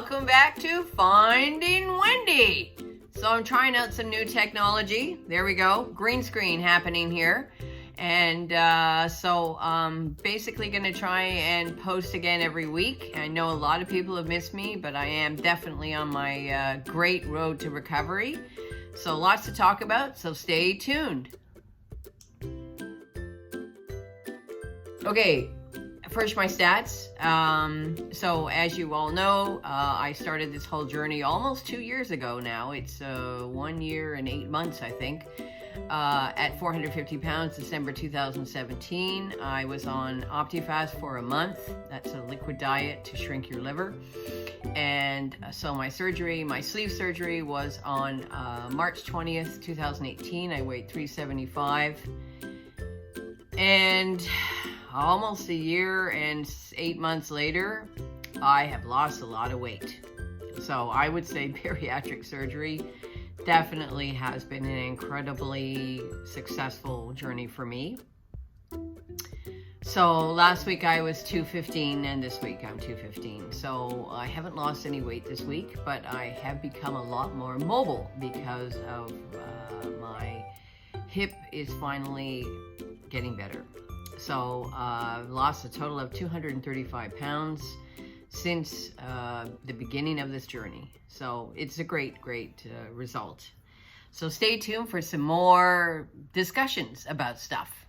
welcome back to Finding Wendy. So I'm trying out some new technology. There we go, green screen happening here. And so I'm basically going to try and post again every week. I know a lot of people have missed me, but I am definitely on my great road to recovery. So lots to talk about, so stay tuned. Okay, first my stats. So as you all know, I started this whole journey almost 2 years ago now. It's 1 year and 8 months, I think. At 450 pounds, December 2017. I was on Optifast for a month. That's a liquid diet to shrink your liver. And so my sleeve surgery was on March 20th, 2018. I weighed 375. And almost a year and 8 months later, I have lost a lot of weight. So I would say bariatric surgery definitely has been an incredibly successful journey for me. So last week I was 215 and this week I'm 215. So I haven't lost any weight this week, but I have become a lot more mobile because of my hip is finally getting better. So I've lost a total of 235 pounds since the beginning of this journey. So it's a great result. So stay tuned for some more discussions about stuff.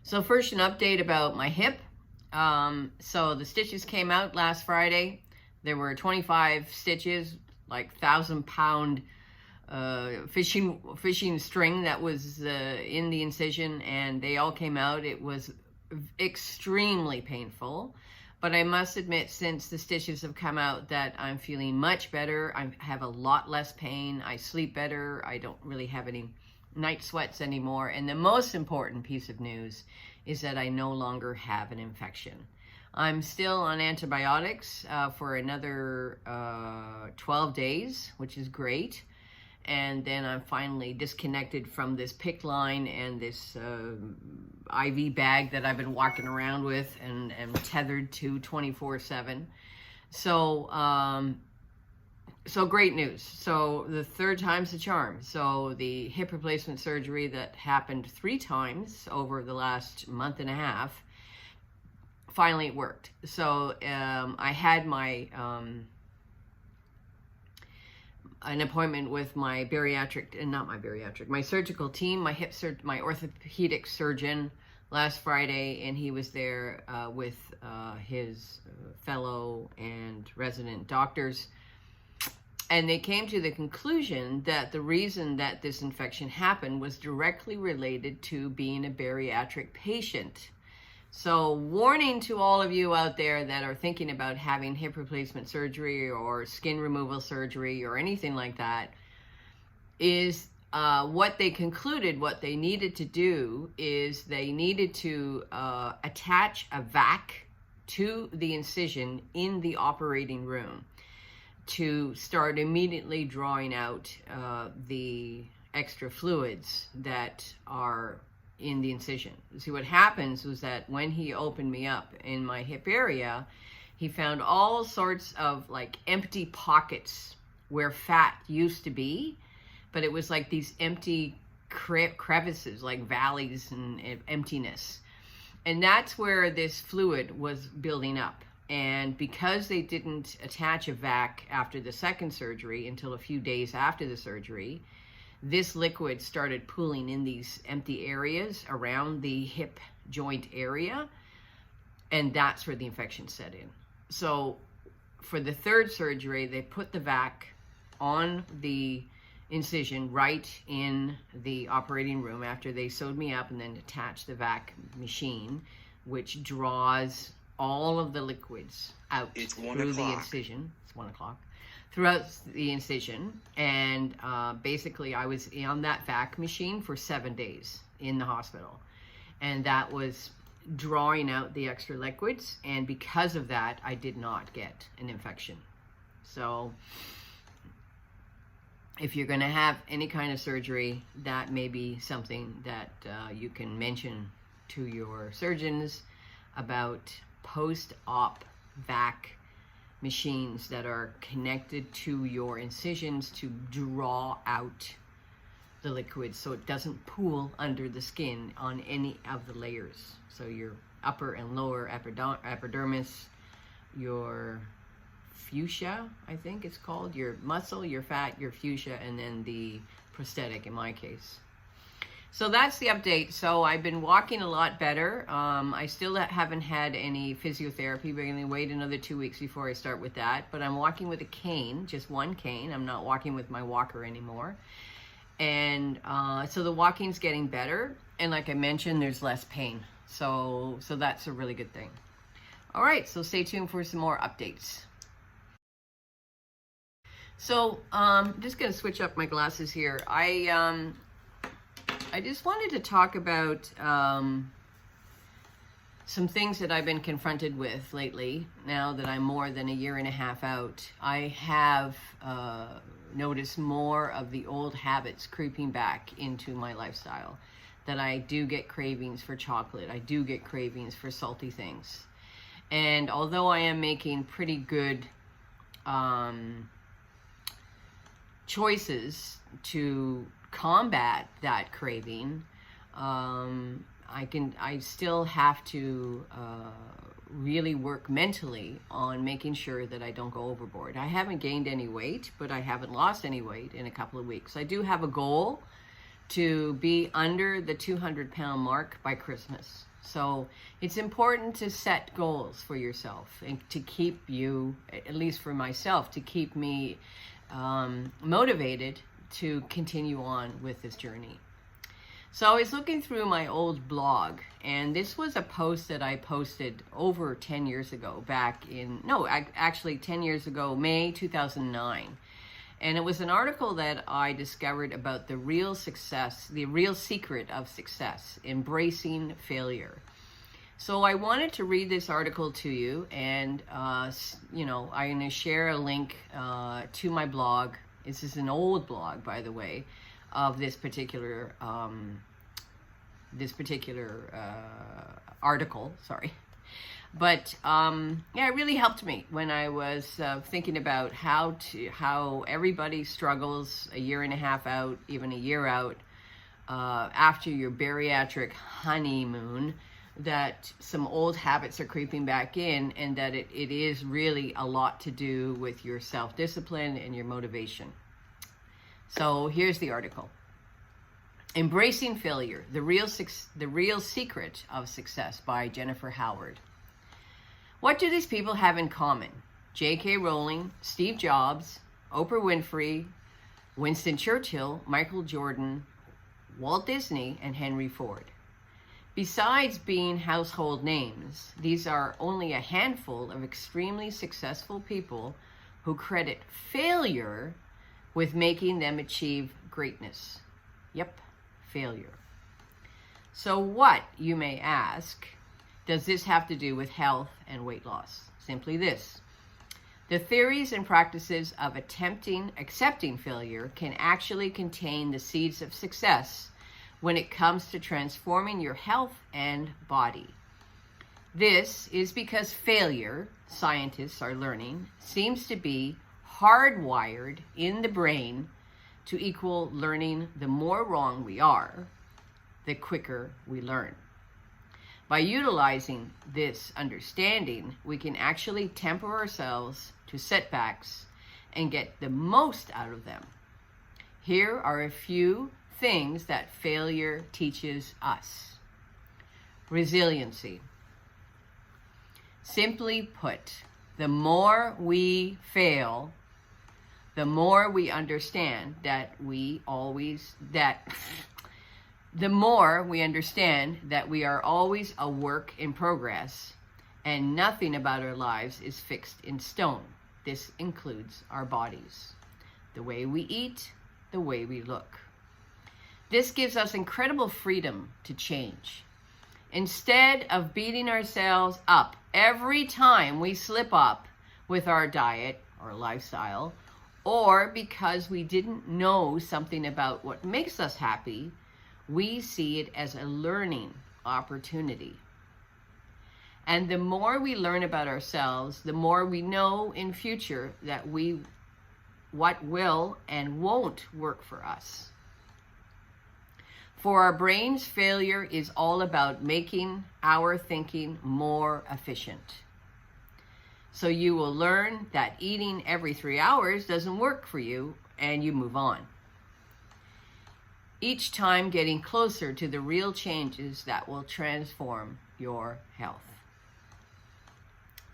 So first, an update about my hip. So the stitches came out last Friday. There were 25 stitches, like 1,000-pound fishing string that was in the incision, and they all came out. It was extremely painful, but I must admit, since the stitches have come out, that I'm feeling much better. I have a lot less pain. I sleep better. I don't really have any night sweats anymore. And the most important piece of news is that I no longer have an infection. I'm still on antibiotics for another 12 days, which is great. And then I'm finally disconnected from this PICC line and this IV bag that I've been walking around with and tethered to 24/7. So, so great news. So the third time's the charm. So the hip replacement surgery that happened 3 times over the last month and a half, finally it worked. So I had my an appointment with my my surgical team, my orthopedic surgeon last Friday, and he was there with his fellow and resident doctors. And they came to the conclusion that the reason that this infection happened was directly related to being a bariatric patient. So warning to all of you out there that are thinking about having hip replacement surgery or skin removal surgery or anything like that, is what they concluded what they needed to do is they needed to attach a vac to the incision in the operating room to start immediately drawing out the extra fluids that are in the incision. See, what happens was that when he opened me up in my hip area, he found all sorts of like empty pockets where fat used to be, but it was like these empty crevices, like valleys and emptiness. And that's where this fluid was building up. And because they didn't attach a vac after the second surgery until a few days after the surgery, this liquid started pooling in these empty areas around the hip joint area, and that's where the infection set in. So for the third surgery, they put the vac on the incision right in the operating room after they sewed me up, and then attached the vac machine, which draws all of the liquids out through the incision. It's 1 o'clock. Throughout the incision, and basically I was on that vac machine for 7 days in the hospital, and that was drawing out the extra liquids, and because of that I did not get an infection. So if you're going to have any kind of surgery, that may be something that you can mention to your surgeons about post-op vac machines that are connected to your incisions to draw out the liquid so it doesn't pool under the skin on any of the layers. So your upper and lower epidermis, your fuchsia, I think it's called, your muscle, your fat, your fuchsia, and then the prosthetic in my case. So that's the update. So I've been walking a lot better. I still haven't had any physiotherapy. We're going to wait another 2 weeks before I start with that. But I'm walking with a cane, just one cane. I'm not walking with my walker anymore. And so the walking's getting better. And like I mentioned, there's less pain. So that's a really good thing. All right, so stay tuned for some more updates. So I'm just going to switch up my glasses here. I just wanted to talk about some things that I've been confronted with lately. Now that I'm more than a year and a half out, I have noticed more of the old habits creeping back into my lifestyle. That I do get cravings for chocolate. I do get cravings for salty things. And although I am making pretty good choices to combat that craving, I still have to really work mentally on making sure that I don't go overboard. I haven't gained any weight, but I haven't lost any weight in a couple of weeks. I do have a goal to be under the 200-pound mark by Christmas. So it's important to set goals for yourself and to keep you, at least for myself, to keep me motivated to continue on with this journey. So I was looking through my old blog, and this was a post that I posted over 10 years ago, actually 10 years ago, May 2009. And it was an article that I discovered about the real secret of success, embracing failure. So I wanted to read this article to you, and I'm going to share a link to my blog. This is an old blog, by the way, of this particular article. Sorry. But it really helped me when I was thinking about how everybody struggles a year and a half out, even a year out, after your bariatric honeymoon, that some old habits are creeping back in, and that it is really a lot to do with your self-discipline and your motivation. So here's the article. Embracing Failure, the real secret of success, by Jennifer Howard. What do these people have in common? J.K. Rowling, Steve Jobs, Oprah Winfrey, Winston Churchill, Michael Jordan, Walt Disney, and Henry Ford. Besides being household names, these are only a handful of extremely successful people who credit failure with making them achieve greatness. Yep, failure. So what, you may ask, does this have to do with health and weight loss? Simply this. The theories and practices of accepting failure can actually contain the seeds of success when it comes to transforming your health and body. This is because failure, scientists are learning, seems to be hardwired in the brain to equal learning. The more wrong we are, the quicker we learn. By utilizing this understanding, we can actually temper ourselves to setbacks and get the most out of them. Here are a few things that failure teaches us. Resiliency. Simply put, the more we fail, the more we understand that we are always a work in progress, and nothing about our lives is fixed in stone. This includes our bodies, the way we eat, the way we look. This gives us incredible freedom to change. Instead of beating ourselves up every time we slip up with our diet or lifestyle, or because we didn't know something about what makes us happy, we see it as a learning opportunity. And the more we learn about ourselves, the more we know in future that what will and won't work for us. For our brains, failure is all about making our thinking more efficient. So you will learn that eating every 3 hours doesn't work for you, and you move on. Each time getting closer to the real changes that will transform your health.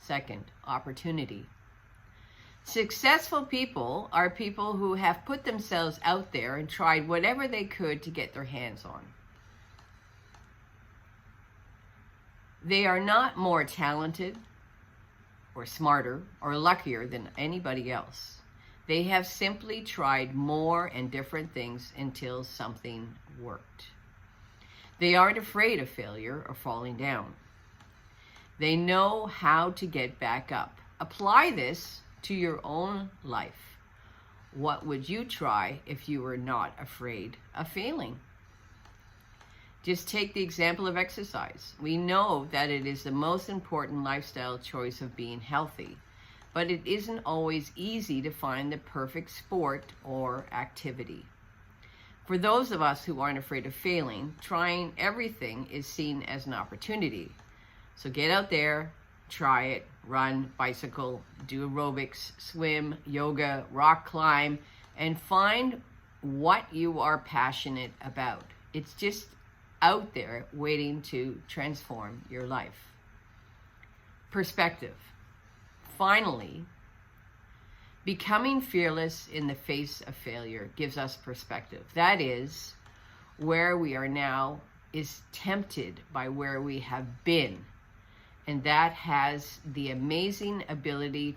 Second, opportunity. Successful people are people who have put themselves out there and tried whatever they could to get their hands on. They are not more talented or smarter or luckier than anybody else. They have simply tried more and different things until something worked. They aren't afraid of failure or falling down. They know how to get back up. Apply this to your own life. What would you try if you were not afraid of failing? Just take the example of exercise. We know that it is the most important lifestyle choice of being healthy, but it isn't always easy to find the perfect sport or activity. For those of us who aren't afraid of failing, trying everything is seen as an opportunity. So get out there, try it, run, bicycle, do aerobics, swim, yoga, rock climb, and find what you are passionate about. It's just out there waiting to transform your life. Perspective. Finally, becoming fearless in the face of failure gives us perspective. That is, where we are now is tempted by where we have been. And that has the amazing ability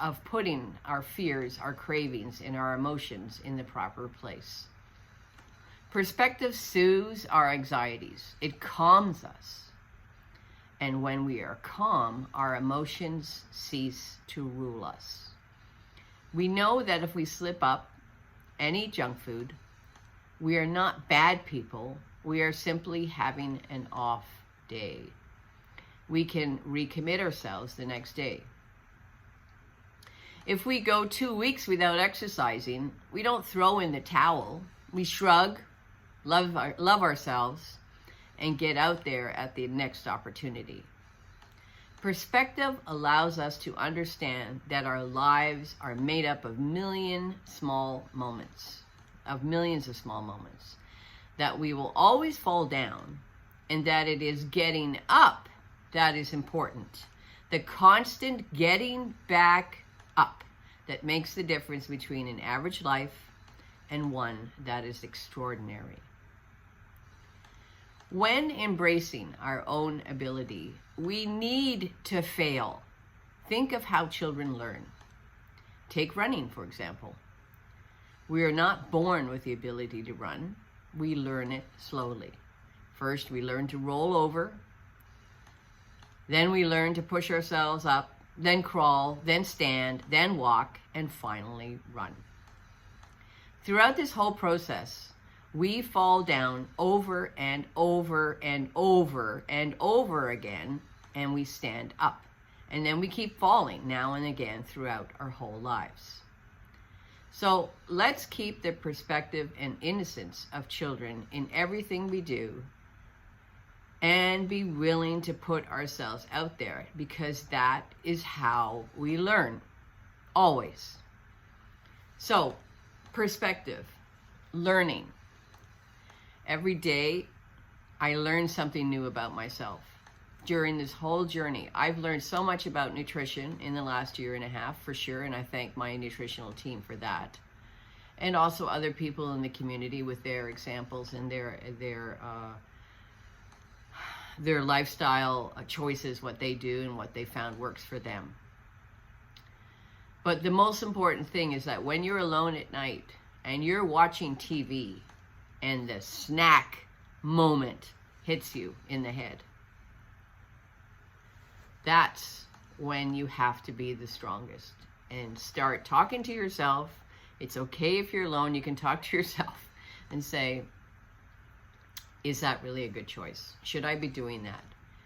of putting our fears, our cravings, and our emotions in the proper place. Perspective soothes our anxieties. It calms us. And when we are calm, our emotions cease to rule us. We know that if we slip up and eat junk food, we are not bad people. We are simply having an off day. We can recommit ourselves the next day. If we go 2 weeks without exercising, we don't throw in the towel. We shrug, love ourselves, and get out there at the next opportunity. Perspective allows us to understand that our lives are made up of millions of small moments, that we will always fall down, and that it is getting up that is important. The constant getting back up that makes the difference between an average life and one that is extraordinary. When embracing our own ability, we need to fail. Think of how children learn. Take running, for example. We are not born with the ability to run. We learn it slowly. First, we learn to roll over. Then we learn to push ourselves up, then crawl, then stand, then walk, and finally run. Throughout this whole process, we fall down over and over and over and over again, and we stand up. And then we keep falling now and again throughout our whole lives. So let's keep the perspective and innocence of children in everything we do, and be willing to put ourselves out there, because that is how we learn, always. So, perspective, learning. Every day, I learn something new about myself. During this whole journey, I've learned so much about nutrition in the last 1.5 years, for sure, and I thank my nutritional team for that. And also other people in the community with their examples and their lifestyle choices, what they do and what they found works for them. But the most important thing is that when you're alone at night and you're watching TV and the snack moment hits you in the head, that's when you have to be the strongest and start talking to yourself. It's okay if you're alone, you can talk to yourself and say, is that really a good choice? Should I be doing that?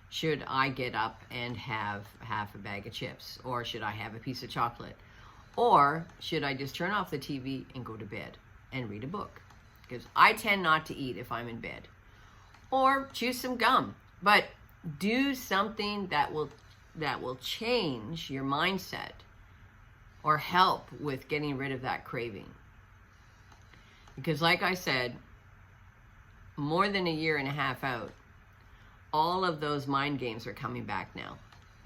should I get up and have half a bag of chips? Or should I have a piece of chocolate? Or should I just turn off the TV and go to bed and read a book? Because I tend not to eat if I'm in bed. Or chew some gum. But do something that will change your mindset or help with getting rid of that craving. Because like I said, more than a year and a half out, all of those mind games are coming back now.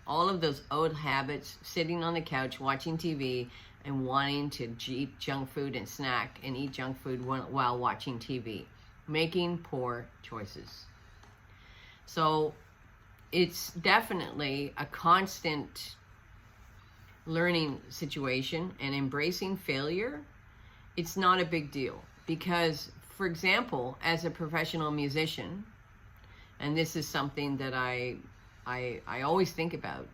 All of those old habits, sitting on the couch, watching TV, and wanting to eat junk food and snack and eat junk food while watching TV. Making poor choices. So it's definitely a constant learning situation, and embracing failure, it's not a big deal. Because, for example, as a professional musician, and this is something that I always think about,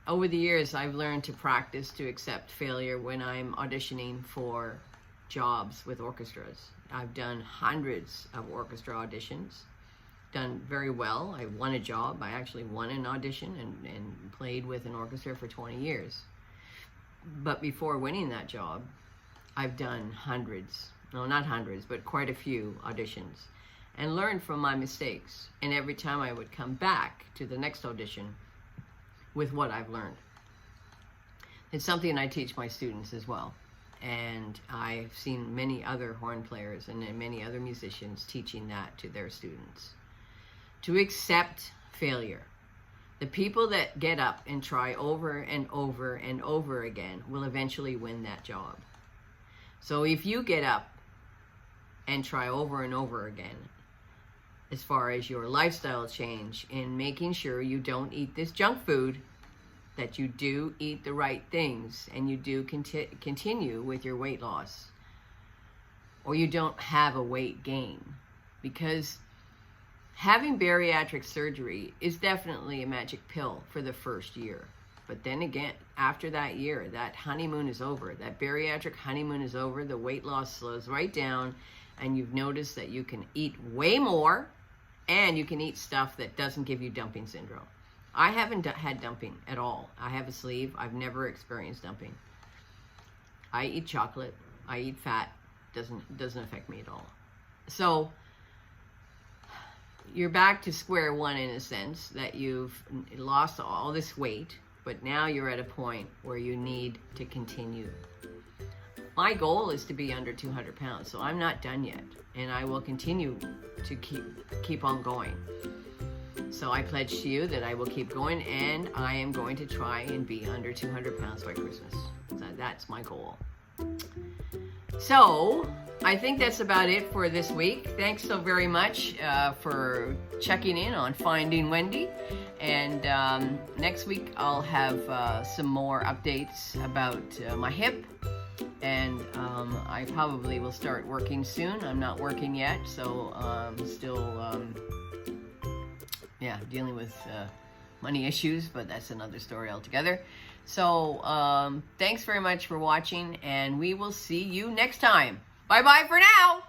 over the years I've learned to practice to accept failure when I'm auditioning for jobs with orchestras. I've done hundreds of orchestra auditions, done very well. I won a job. I actually won an audition and played with an orchestra for 20 years. But before winning that job, I've done hundreds, no, not hundreds, but quite a few auditions, and learned from my mistakes. And every time I would come back to the next audition with what I've learned. It's something I teach my students as well. And I've seen many other horn players and many other musicians teaching that to their students. To accept failure. The people that get up and try over and over and over again will eventually win that job. So if you get up and try over and over again, as far as your lifestyle change in making sure you don't eat this junk food, that you do eat the right things, and you do continue with your weight loss, or you don't have a weight gain. Because having bariatric surgery is definitely a magic pill for the first year. But then again, after that year, that honeymoon is over. That bariatric honeymoon is over. The weight loss slows right down, and you've noticed that you can eat way more, and you can eat stuff that doesn't give you dumping syndrome. I haven't had dumping at all. I have a sleeve. I've never experienced dumping. I eat chocolate. I eat fat. Doesn't affect me at all. So you're back to square one in a sense, that you've lost all this weight, but now you're at a point where you need to continue. My goal is to be under 200 pounds, so I'm not done yet, and I will continue to keep on going. So I pledge to you that I will keep going, and I am going to try and be under 200 pounds by Christmas. So that's my goal. So I think that's about it for this week. Thanks so very much for checking in on Finding Wendy. And next week I'll have some more updates about my hip. And I probably will start working soon. I'm not working yet, so I'm still dealing with money issues, but that's another story altogether. So thanks very much for watching, and we will see you next time. Bye-bye for now.